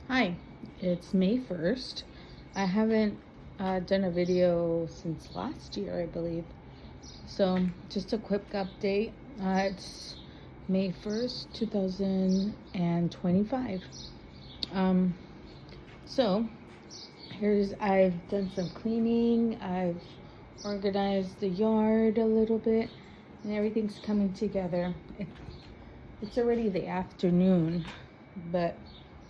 Hi, it's May 1st. I haven't done a video since last year, I believe. So, just a quick update. It's May 1st, 2025. Um, so, I've done some cleaning, I've organized the yard a little bit, and everything's coming together. It's already the afternoon, but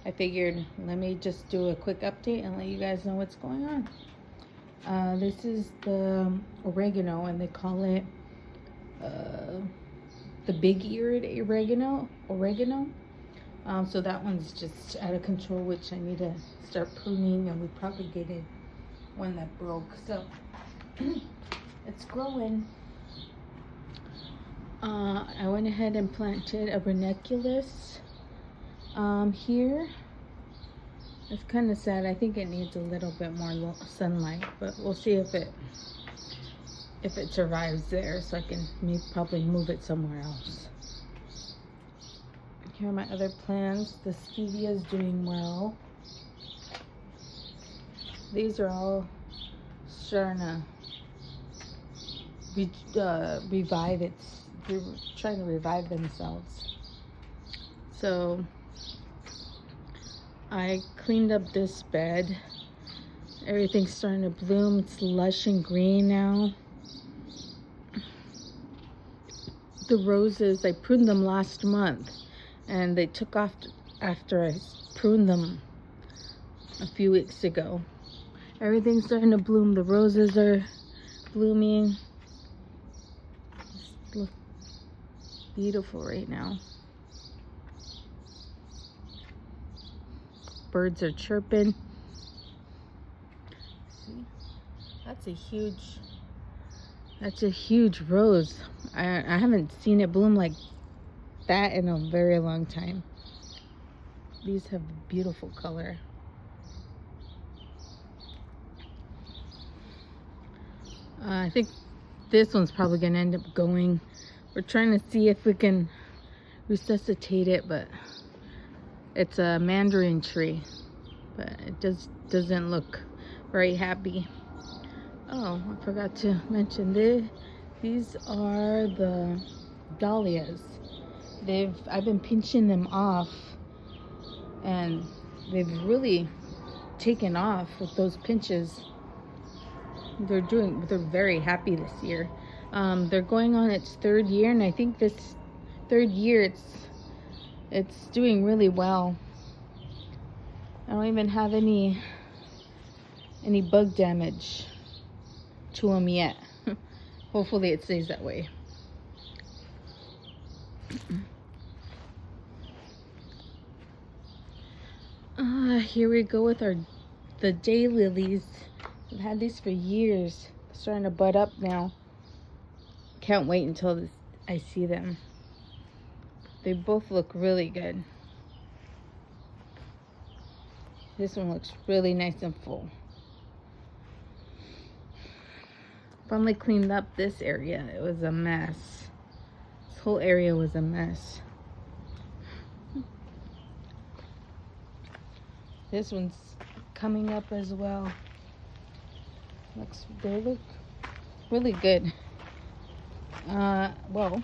I figured let me just do a quick update and let you guys know what's going on. This is the oregano, and they call it the big-eared oregano. So that one's just out of control, which I need to start pruning, and we propagated one that broke. So it's growing. I went ahead and planted a ranunculus here. It's kind of sad. I think it needs a little bit more sunlight, but we'll see if it survives there, so I can probably move it somewhere else. Here are my other plants. The stevia is doing well. These are all starting to revive. They're trying to revive themselves. So I cleaned up this bed. Everything's starting to bloom. It's lush and green now. The roses, I pruned them last month, and they took off after I pruned them a few weeks ago. Everything's starting to bloom. The roses are blooming. Just look beautiful right now. Birds are chirping. See, that's a huge rose. I haven't seen it bloom like that in a very long time. These have a beautiful color. I think this one's probably gonna end up going. We're trying to see if we can resuscitate it, but it's a mandarin tree, but it doesn't look very happy. Oh, I forgot to mention this. These are the dahlias. I've been pinching them off, and they've really taken off with those pinches. They're very happy this year. They're going on its third year, and I think this third year it's doing really well. I don't even have any bug damage to them yet. Hopefully it stays that way. Here we go with the daylilies. I've had these for years. Starting to bud up now. Can't wait until I see them. They both look really good. This one looks really nice and full. Finally cleaned up this area. It was a mess. This whole area was a mess. This one's coming up as well. They look really good. Well,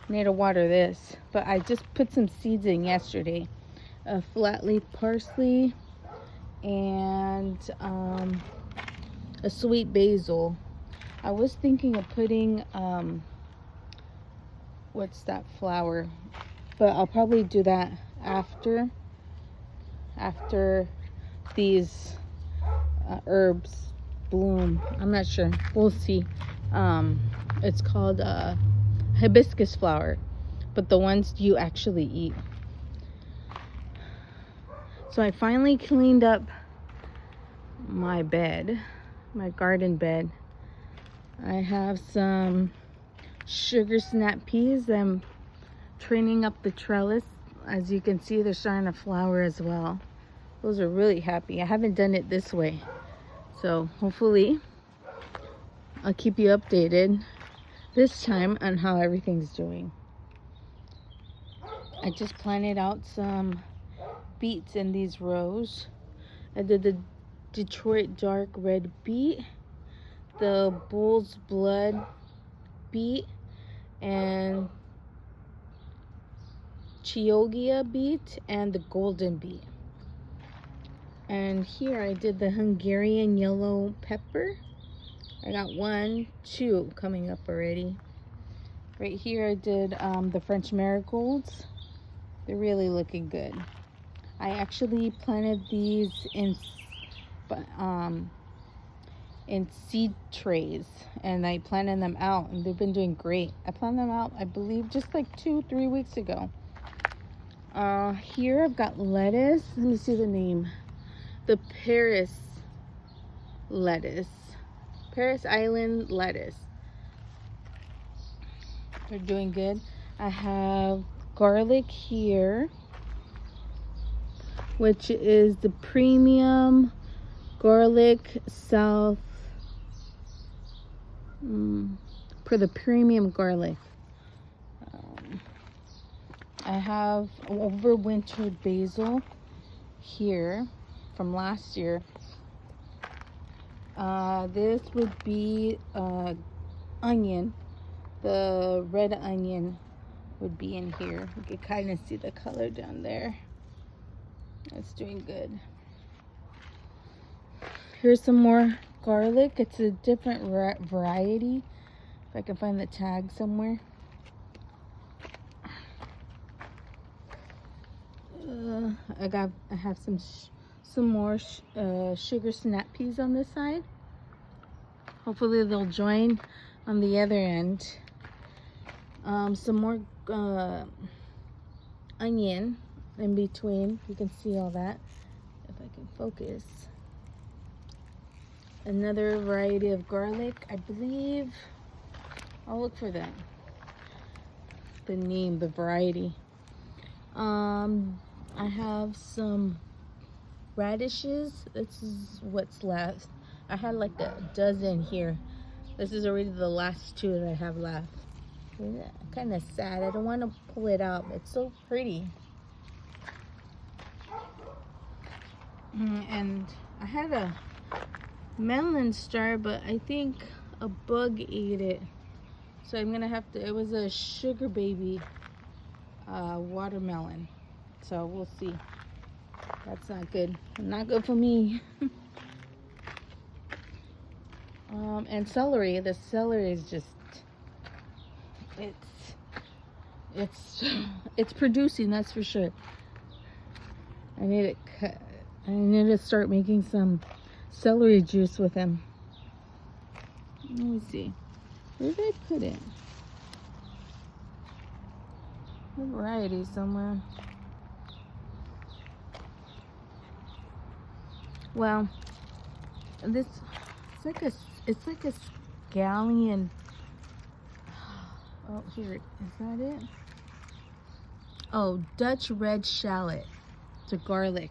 need to water this, but I just put some seeds in yesterday. A flat leaf parsley and a sweet basil. I was thinking of putting what's that flower, but I'll probably do that after these herbs bloom. I'm not sure. We'll see. It's called hibiscus flower, but the ones you actually eat. So I finally cleaned up my bed, my garden bed. I have some sugar snap peas. I'm training up the trellis. As you can see, they're starting to flower as well. Those are really happy. I haven't done it this way, so hopefully I'll keep you updated this time on how everything's doing. I just planted out some beets in these rows. I did the Detroit dark red beet, the bull's blood beet, and Chioggia beet, and the golden beet. And here I did the Hungarian yellow pepper. I got 1, 2 coming up already. Right here I did the French marigolds. They're really looking good. I actually planted these in seed trays, and I planted them out, and they've been doing great. I planted them out, I believe, just like 2-3 weeks ago. Here I've got lettuce. Let me see the name. The Paris lettuce. Paris Island lettuce. They're doing good. I have garlic here, which is the premium garlic south for the premium garlic. I have overwintered basil here from last year. This would be onion. The red onion would be in here. You can kind of see the color down there. It's doing good. Here's some more garlic. It's a different variety. If I can find the tag somewhere. I have some more sugar snap peas on this side. Hopefully they'll join on the other end. Some more onion in between. You can see all that if I can focus. Another variety of garlic, I believe. I'll look for that. The name, the variety. I have some radishes. This is what's left. I had like a dozen here. This is already the last 2 that I have left. Kind of sad. I don't want to pull it out. It's so pretty. And I had a melon star, but I think a bug ate it. So I'm gonna have to. It was a sugar baby watermelon. So we'll see. That's not good. Not good for me. And celery. The celery is just. It's producing. That's for sure. I need to start making some celery juice with him. Let me see. Where did I put it? A variety somewhere. Well, this it's like a scallion. Oh, here, is that it? Oh, Dutch red shallot. It's a garlic.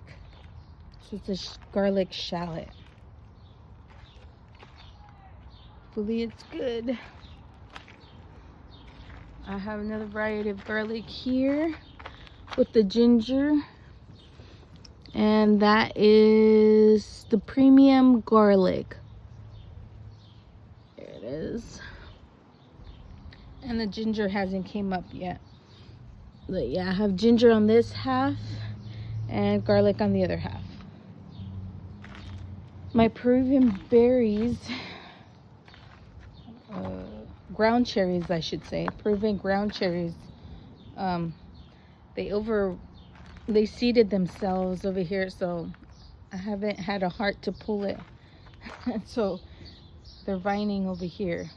So it's a garlic shallot. Hopefully it's good. I have another variety of garlic here with the ginger. And that is the premium garlic. There it is. And the ginger hasn't came up yet. But yeah, I have ginger on this half and garlic on the other half. My Peruvian berries, ground cherries I should say, Peruvian ground cherries, they seeded themselves over here, so I haven't had a heart to pull it. So they're vining over here.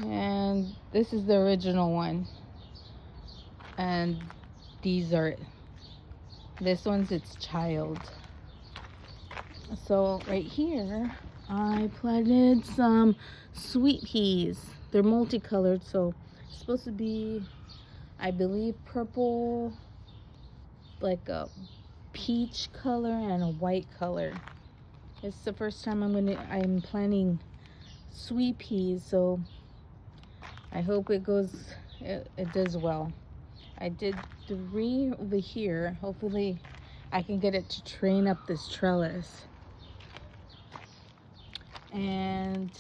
And this is the original one. And these are, this one's its child. So right here, I planted some sweet peas. They're multicolored, so it's supposed to be, I believe, purple, like a peach color and a white color. It's the first time I'm planting sweet peas, so I hope it does well. I did 3 over here. Hopefully I can get it to train up this trellis. And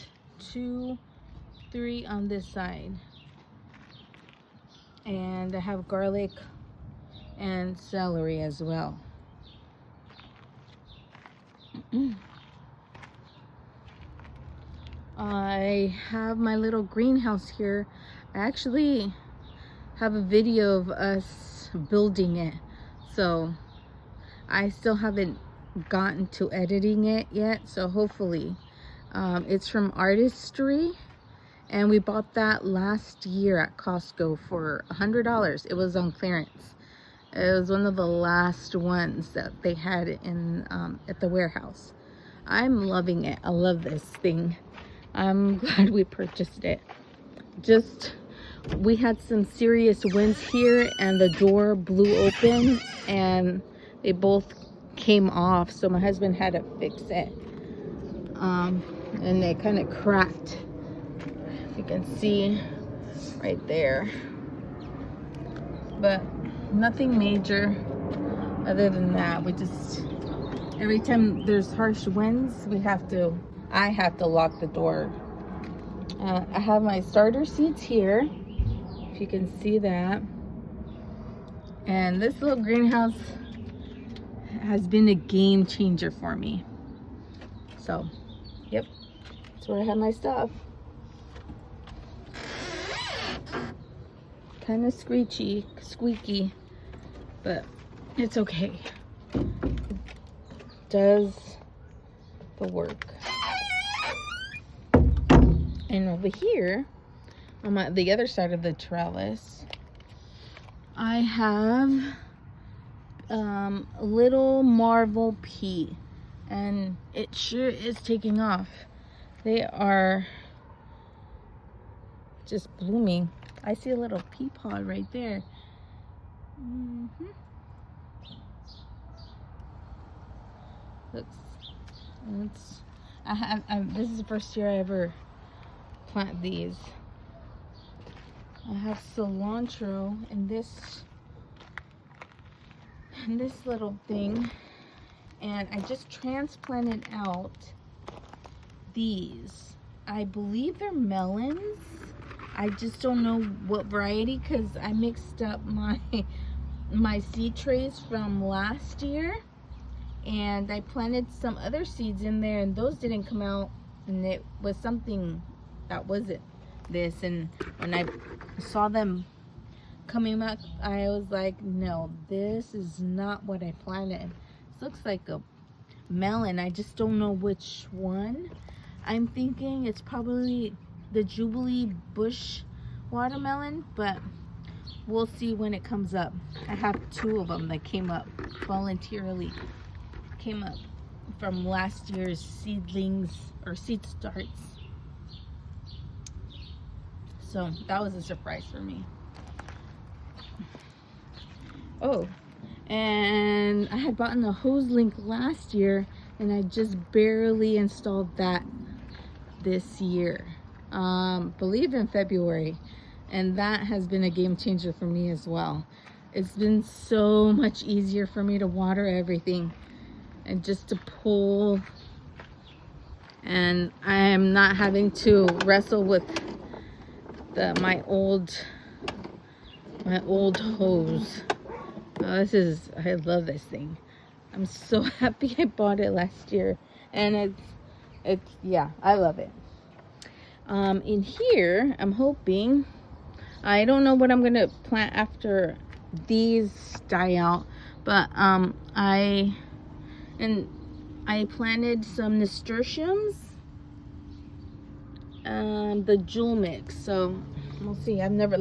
2, 3 on this side. And I have garlic and celery as well. I have my little greenhouse here. I actually have a video of us building it, so I still haven't gotten to editing it yet, so hopefully. It's from Artistry, and we bought that last year at Costco for $100. It was on clearance. It was one of the last ones that they had in at the warehouse. I'm loving it. I love this thing. I'm glad we purchased it. Just, we had some serious winds here and the door blew open and they both came off, so my husband had to fix it. And they kind of cracked. You can see right there. But nothing major other than that. We just, every time there's harsh winds, I have to lock the door. I have my starter seeds here, if you can see that. And this little greenhouse has been a game changer for me. So, yep, that's where I have my stuff. Kind of squeaky, but it's okay. It does the work. And over here, on the other side of the trellis, I have a little Marvel pea, and it sure is taking off. They are just blooming. I see a little pea pod right there. This is the first year I ever plant these. I have cilantro in this little thing, and I just transplanted out these. I believe they're melons. I just don't know what variety, because I mixed up my seed trays from last year, and I planted some other seeds in there and those didn't come out, and it was something that wasn't this. And when I saw them coming up, I was like, no, this is not what I planted. This looks like a melon. I just don't know which one. I'm thinking it's probably the Jubilee Bush watermelon, but we'll see when it comes up. I have 2 of them that came up voluntarily, came up from last year's seedlings or seed starts. So that was a surprise for me. Oh, and I had bought a hose link last year, and I just barely installed that this year. Believe in February, and that has been a game changer for me as well. It's been so much easier for me to water everything and just to pull, and I am not having to wrestle with my old hose. I love this thing. I'm so happy I bought it last year, and it's yeah, I love it. In here, I'm hoping, I don't know what I'm gonna plant after these die out, but I planted some nasturtiums, the jewel mix. So we'll see. I've never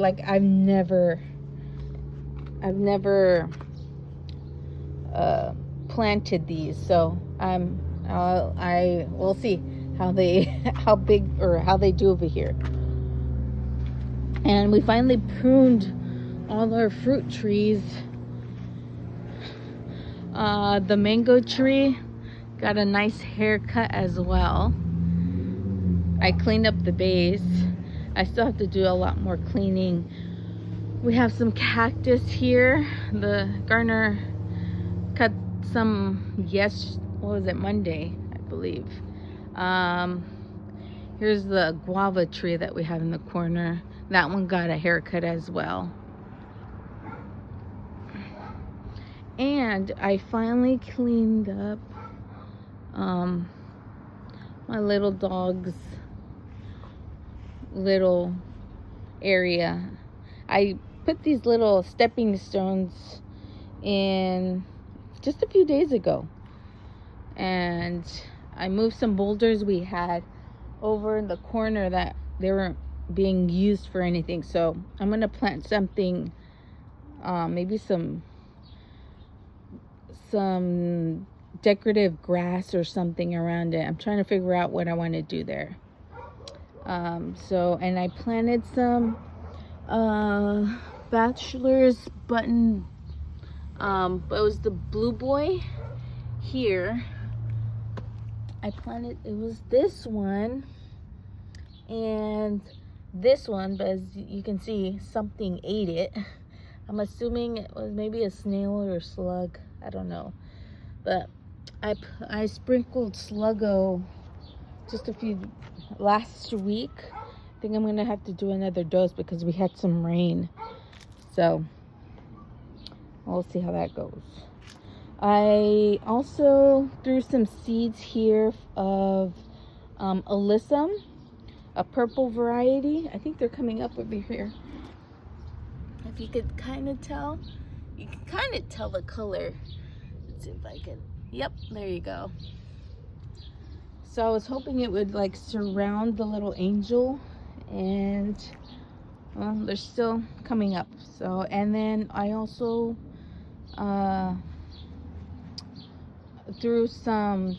planted these, so I will see how big or how they do over here. And we finally pruned all our fruit trees. The mango tree got a nice haircut as well. I cleaned up the base. I still have to do a lot more cleaning We have some cactus here. The gardener cut some, what was it, Monday, I believe. Here's the guava tree that we have in the corner. That one got a haircut as well. And I finally cleaned up my little dog's little area. I put these little stepping stones in just a few days ago, and I moved some boulders we had over in the corner that they weren't being used for anything. So I'm gonna plant something, maybe some decorative grass or something around it. I'm trying to figure out what I want to do there. And I planted some bachelor's button, but it was the blue boy here. I planted, it was this one and this one, but as you can see, something ate it. I'm assuming it was maybe a snail or a slug, I don't know. But I sprinkled Sluggo just last week. I think I'm gonna have to do another dose because we had some rain. So we'll see how that goes. I also threw some seeds here of alyssum, a purple variety. I think they're coming up over here. If you could kind of tell, you can kind of tell the color. Let's see if I can. Yep, there you go. So I was hoping it would like surround the little angel, and well, they're still coming up. So, and then I also threw some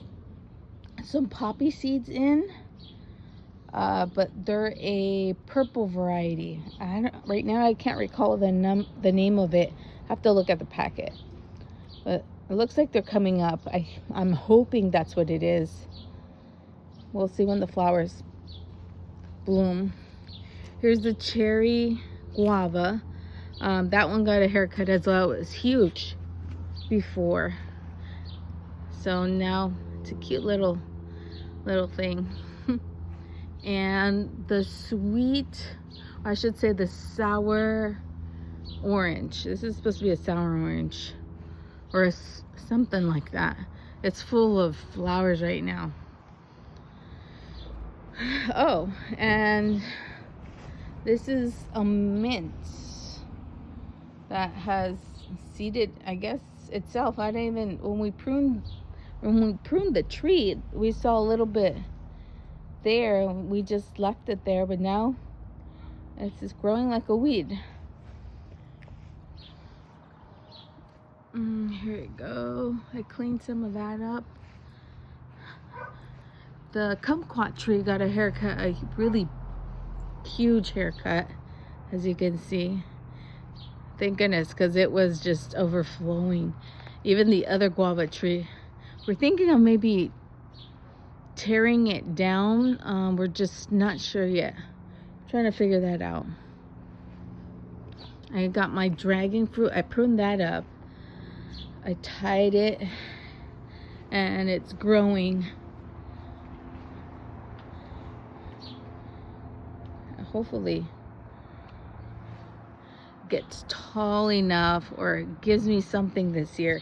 poppy seeds in, but they're a purple variety. Right now I can't recall the name of it. I have to look at the packet, but it looks like they're coming up. I'm hoping that's what it is. We'll see when the flowers bloom. Here's the cherry guava. That one got a haircut as well. It was huge before. So now it's a cute little thing. And the sweet, I should say the sour orange. This is supposed to be a sour orange or something like that. It's full of flowers right now. Oh, and this is a mint that has seeded, I guess, itself. I didn't even, when we pruned the tree, we saw a little bit there. We just left it there, but now it's just growing like a weed. Here we go. I cleaned some of that up. The kumquat tree got a haircut, a really huge haircut, as you can see. Thank goodness, because it was just overflowing. Even the other guava tree, we're thinking of maybe tearing it down. We're just not sure yet. Trying to figure that out. I got my dragon fruit. I pruned that up. I tied it, and it's growing. Hopefully gets tall enough or gives me something this year.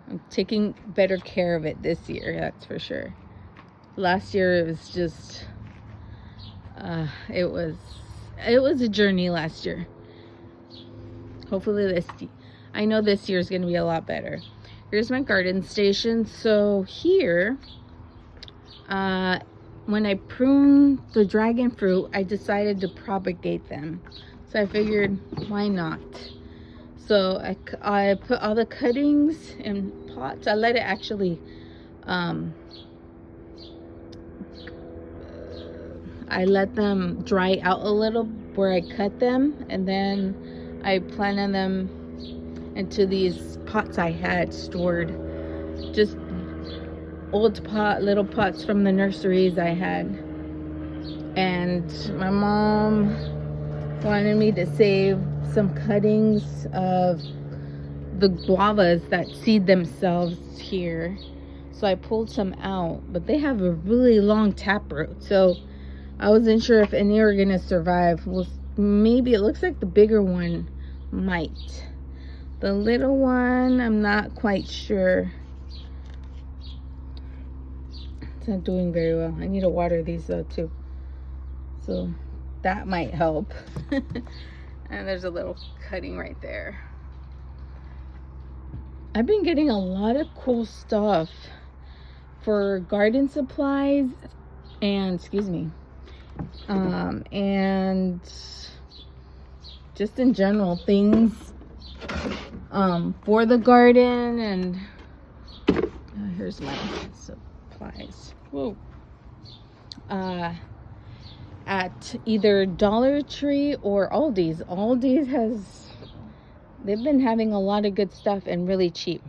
I'm taking better care of it this year, that's for sure. Last year it was just it was a journey last year. Hopefully I know this year is going to be a lot better. Here's my garden station. So here when I pruned the dragon fruit, I decided to propagate them. So I figured, why not? So I put all the cuttings in pots. I let it actually, I let them dry out a little where I cut them. And then I planted them into these pots I had stored. Just little pots from the nurseries I had. And my mom wanted me to save some cuttings of the guavas that seed themselves here. So I pulled some out, but they have a really long taproot. So I wasn't sure if any are gonna survive. Well, maybe it looks like the bigger one might. The little one, I'm not quite sure. It's not doing very well. I need to water these though too. So that might help. And there's a little cutting right there. I've been getting a lot of cool stuff for garden supplies and, and just in general things for the garden. And here's my supplies. Whoa. At either Dollar Tree or Aldi's. They've been having a lot of good stuff and really cheap.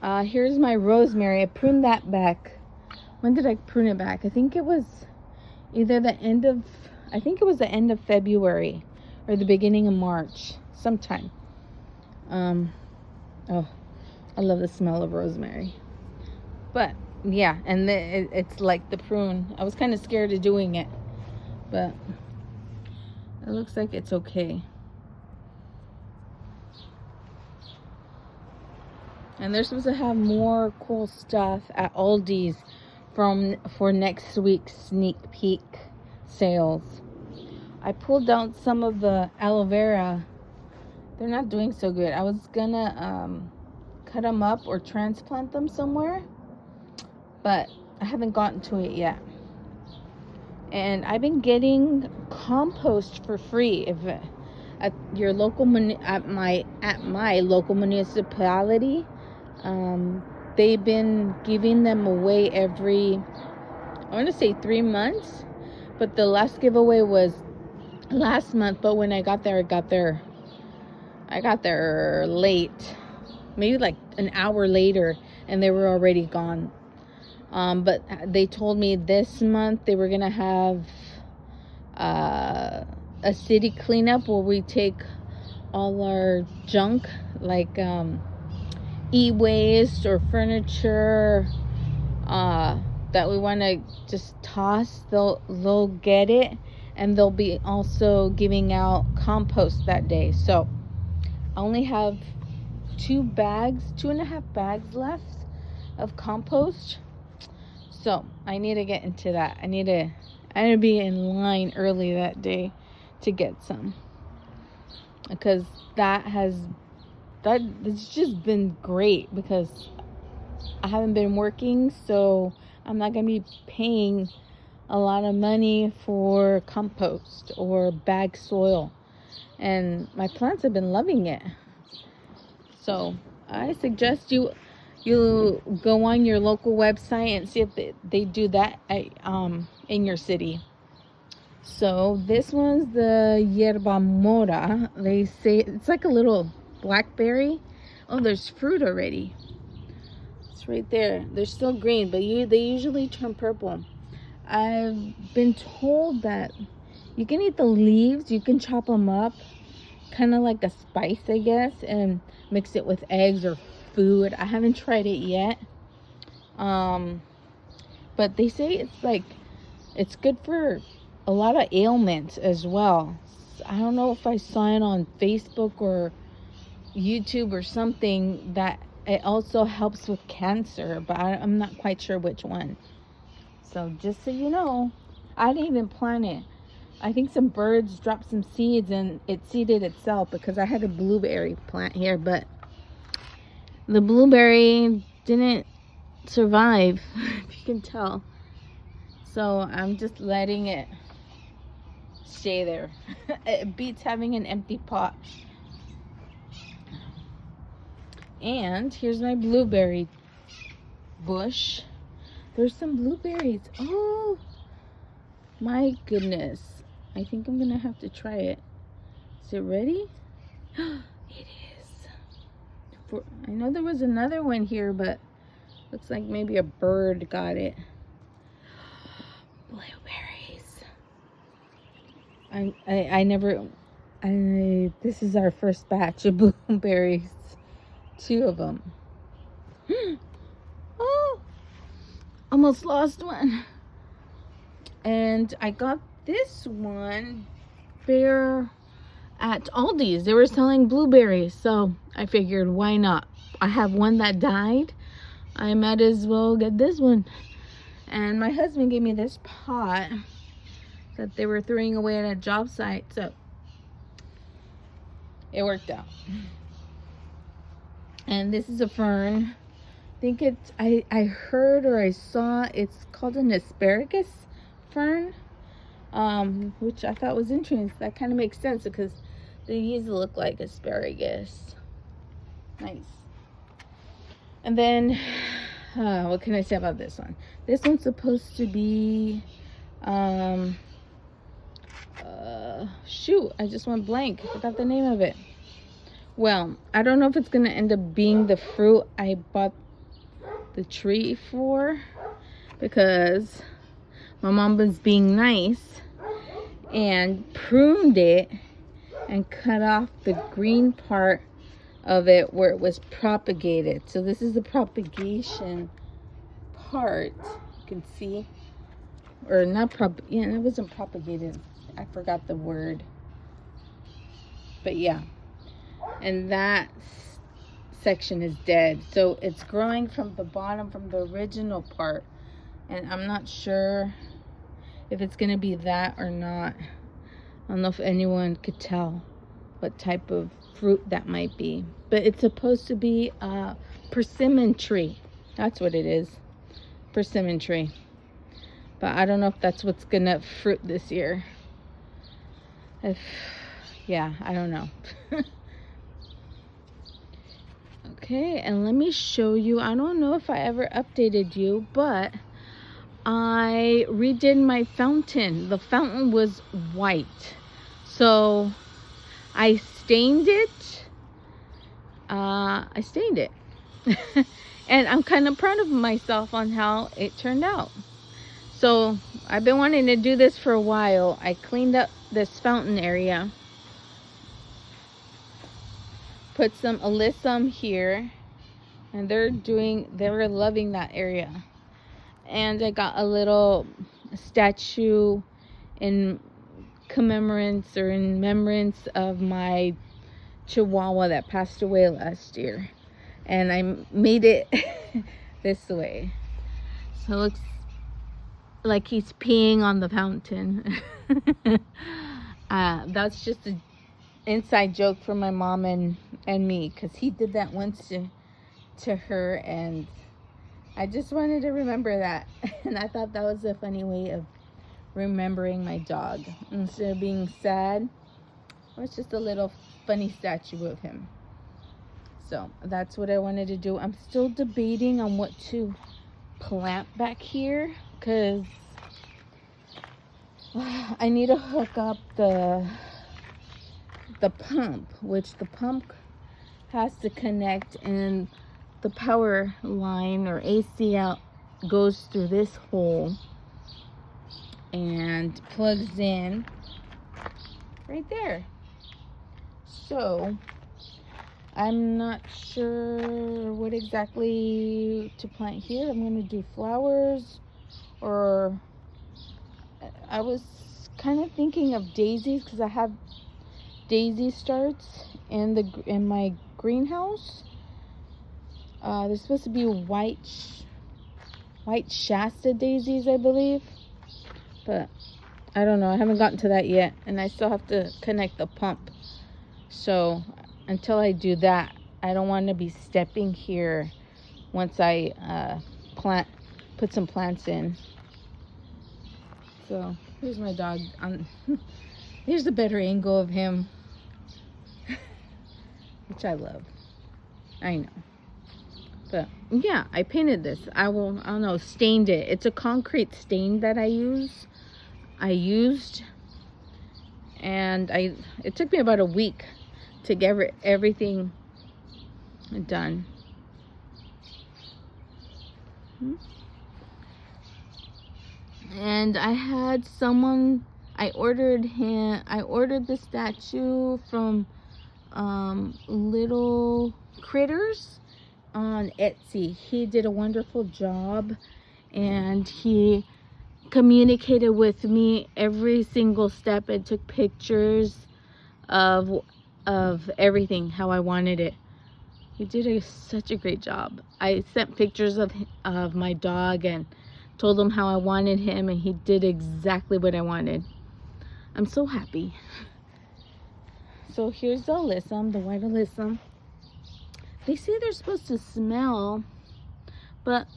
Here's my rosemary. I pruned that back. When did I prune it back? I think it was either the end of February or the beginning of March, sometime. Oh, I love the smell of rosemary. But yeah, and it's like the prune. I was kind of scared of doing it, but it looks like it's okay. And they're supposed to have more cool stuff at Aldi's for next week's sneak peek sales. I pulled out some of the aloe vera. They're not doing so good. I was gonna cut them up or transplant them somewhere, but I haven't gotten to it yet. And I've been getting compost for free at your local at my local municipality. They've been giving them away every, I want to say 3 months, but the last giveaway was last month. But when I got there late, maybe like an hour later, and they were already gone. But they told me this month they were gonna have a city cleanup where we take all our junk, like e-waste or furniture that we want to just toss. They'll get it, and they'll be also giving out compost that day. So I only have 2.5 bags left of compost. So I need to get into that. I need to be in line early that day to get some, because it's just been great, because I haven't been working, so I'm not gonna be paying a lot of money for compost or bag soil, and my plants have been loving it. So I suggest you go on your local website and see if they do that in your city. So this one's the yerba mora. They say it's like a little blackberry. Oh, there's fruit already. It's right there. They're still green, but they usually turn purple. I've been told that you can eat the leaves. You can chop them up, kind of like a spice, I guess, and mix it with eggs or food. I haven't tried it yet. But they say it's good for a lot of ailments as well. I don't know if I saw it on Facebook or YouTube or something that it also helps with cancer, but I'm not quite sure which one. So just so you know, I didn't even plant it. I think some birds dropped some seeds and it seeded itself, because I had a blueberry plant here, but the blueberry didn't survive, if you can tell. So I'm just letting it stay there. It beats having an empty pot. And here's my blueberry bush. There's some blueberries. Oh my goodness. I think I'm gonna have to try it. Is it ready? It is. I know there was another one here, but looks like maybe a bird got it. Blueberries. I never, This is our first batch of blueberries. 2 of them. Oh, almost lost one. And I got this one bare at Aldi's. They were selling blueberries, so I figured, why not? I have one that died. I might as well get this one. And my husband gave me this pot that they were throwing away at a job site, so it worked out. And this is a fern. I think it's, I heard or I saw it's called an asparagus fern, which I thought was interesting. That kind of makes sense because they usually look like asparagus. Nice. And then, what can I say about this one? This one's supposed to be, shoot, I just went blank. I forgot the name of it. Well, I don't know if it's going to end up being the fruit I bought the tree for, because my mom was being nice and pruned it and cut off the green part of it where it was propagated. So this is the propagation part, you can see, or not yeah, it wasn't propagated, I forgot the word, but yeah, and that section is dead, so it's growing from the bottom, from the original part, and I'm not sure if it's gonna be that or not. I don't know if anyone could tell what type of fruit that might be, but it's supposed to be a persimmon tree. That's what it is, persimmon tree. But I don't know if that's what's gonna fruit this year. Yeah, I don't know. Okay, and let me show you. I don't know if I ever updated you, but I redid my fountain. The fountain was white, so I stained it. And I'm kind of proud of myself on how it turned out. So I've been wanting to do this for a while. I cleaned up this fountain area, put some alyssum here, and they're loving that area. And I got a little statue in commemorance or in remembrance of my Chihuahua that passed away last year, and I made it this way, so it looks like he's peeing on the fountain. That's just an inside joke for my mom and me, because he did that once to her, and I just wanted to remember that. And I thought that was a funny way of remembering my dog. Instead of being sad, it was just a little funny statue of him. So that's what I wanted to do. I'm still debating on what to plant back here, because I need to hook up the pump, which the pump has to connect, and the power line or AC out goes through this hole and plugs in right there. So I'm not sure what exactly to plant here. I'm going to do flowers, or I was kind of thinking of daisies, because I have daisy starts in my greenhouse. They're supposed to be white Shasta daisies, I believe, but I don't know. I haven't gotten to that yet, and I still have to connect the pump. So until I do that, I don't want to be stepping here once I put some plants in. So here's my dog. Here's a better angle of him, which I love. I know. But yeah, I painted this. I don't know, stained it. It's a concrete stain that I used, and it took me about a week to get everything done. And I I ordered the statue from Little Critters on Etsy. He did a wonderful job, and he communicated with me every single step and took pictures of everything how I wanted it. He did such a great job. I sent pictures of my dog and told him how I wanted him, and he did exactly what I wanted. I'm so happy. So here's the alyssum, the white alyssum. They say they're supposed to smell, but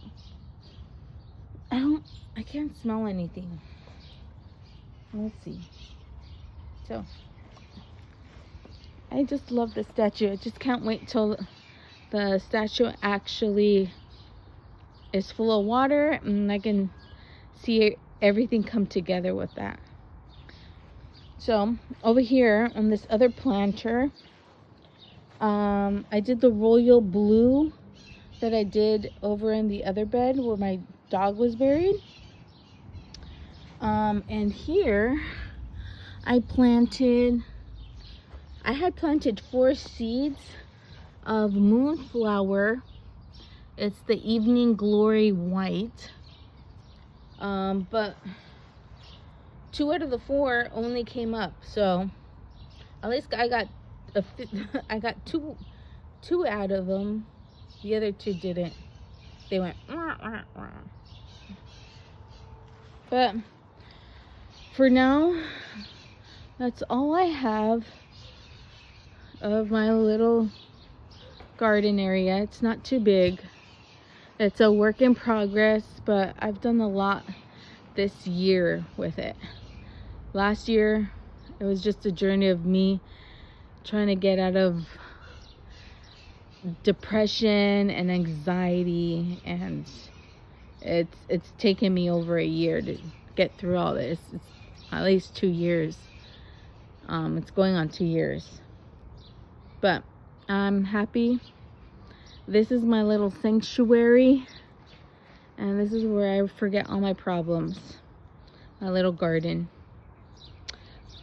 I can't smell anything. Let's see. So I just love the statue. I just can't wait till the statue actually is full of water and I can see everything come together with that. So over here on this other planter, I did the royal blue that I did over in the other bed where my dog was buried. And here I had planted 4 seeds of moonflower. It's the evening glory white. But 2 out of the 4 only came up, so at least I got two out of them. The other 2 didn't. They went wah, wah, wah. But for now, that's all I have of my little garden area. It's not too big. It's a work in progress, but I've done a lot this year with it. Last year, it was just a journey of me trying to get out of depression and anxiety, and it's taken me over a year to get through all this. It's at least 2 years. It's going on 2 years, but I'm happy. This is my little sanctuary, and this is where I forget all my problems. My little garden.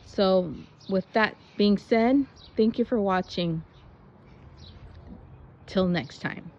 So with that being said, thank you for watching. Till next time.